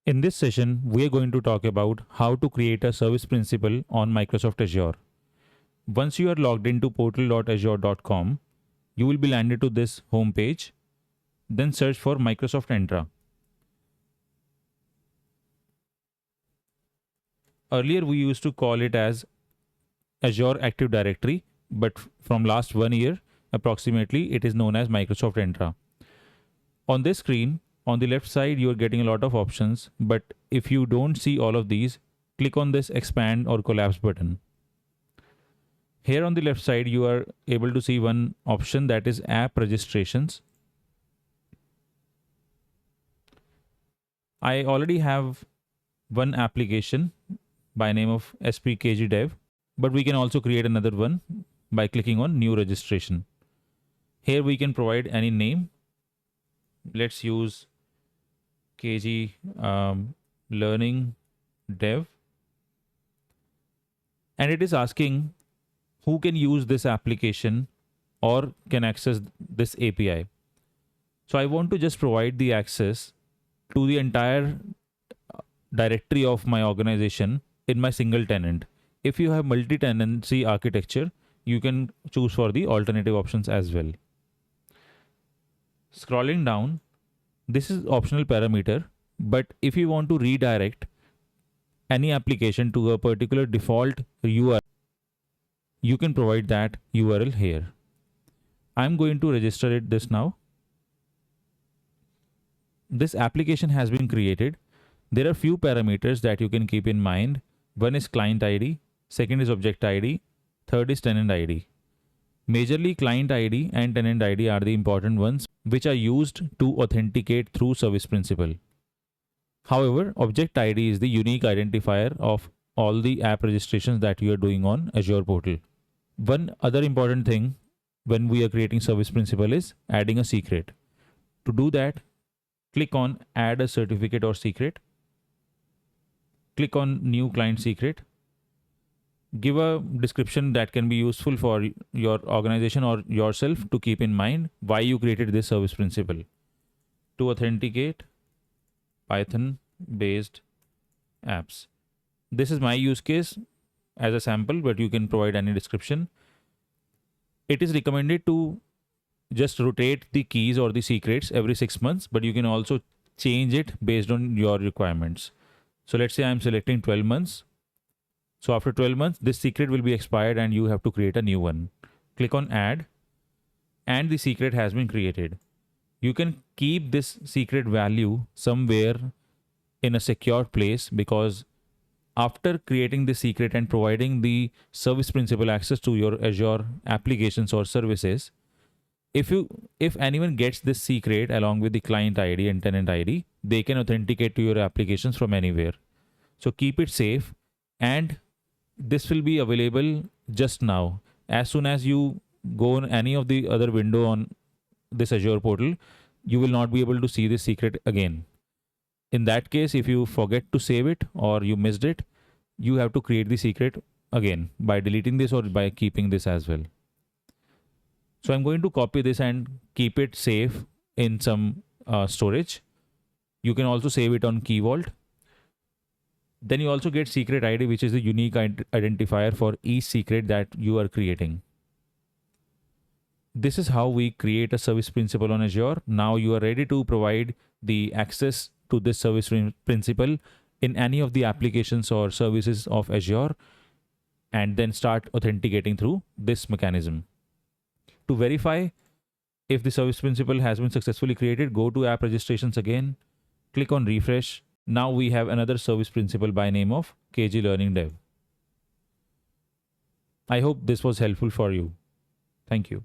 In this session, we are going to talk about how to create a service principal on Microsoft Azure. Once you are logged into portal.azure.com, you will be landed to this home page. Then search for Microsoft Entra. Earlier, we used to call it as Azure Active Directory, but from last 1 year, approximately, it is known as Microsoft Entra. On this screen, on the left side, you are getting a lot of options, but if you don't see all of these, click on this expand or collapse button. Here on the left side, you are able to see one option, that is app registrations. I already have one application by name of SPKG Dev, but we can also create another one by clicking on new registration. Here we can provide any name. Let's use KG Learning Dev. And it is asking who can use this application or can access this API. So I want to just provide the access to the entire directory of my organization in my single tenant. If you have multi-tenancy architecture, you can choose for the alternative options as well. Scrolling down, this is optional parameter, but if you want to redirect any application to a particular default URL, you can provide that URL here. I'm going to register this now. This application has been created. There are few parameters that you can keep in mind. One is client ID, second is object ID, third is tenant ID. Majorly client ID and tenant ID are the important ones which are used to authenticate through service principal. However, object ID is the unique identifier of all the app registrations that you are doing on Azure Portal. One other important thing when we are creating service principal is adding a secret. To do that, click on add a certificate or secret. Click on new client secret. Give a description that can be useful for your organization or yourself to keep in mind why you created this service principal. To authenticate Python based apps. This is my use case as a sample, but you can provide any description. It is recommended to just rotate the keys or the secrets every 6 months, but you can also change it based on your requirements. So let's say I'm selecting 12 months. So after 12 months, this secret will be expired and you have to create a new one. Click on add and the secret has been created. You can keep this secret value somewhere in a secure place, because after creating the secret and providing the service principal access to your Azure applications or services, if anyone gets this secret along with the client ID and tenant ID, they can authenticate to your applications from anywhere. So keep it safe, and this will be available just now. As soon as you go on any of the other window on this Azure portal, you will not be able to see this secret again. In that case, if you forget to save it or you missed it, you have to create the secret again by deleting this or by keeping this as well. So I'm going to copy this and keep it safe in some storage. You can also save it on Key Vault. Then you also get secret ID, which is the unique identifier for each secret that you are creating. This is how we create a service principal on Azure. Now you are ready to provide the access to this service principal in any of the applications or services of Azure, and then start authenticating through this mechanism. To verify if the service principal has been successfully created, go to app registrations again, click on refresh. Now we have another service principal by name of KG Learning Dev. I hope this was helpful for you. Thank you.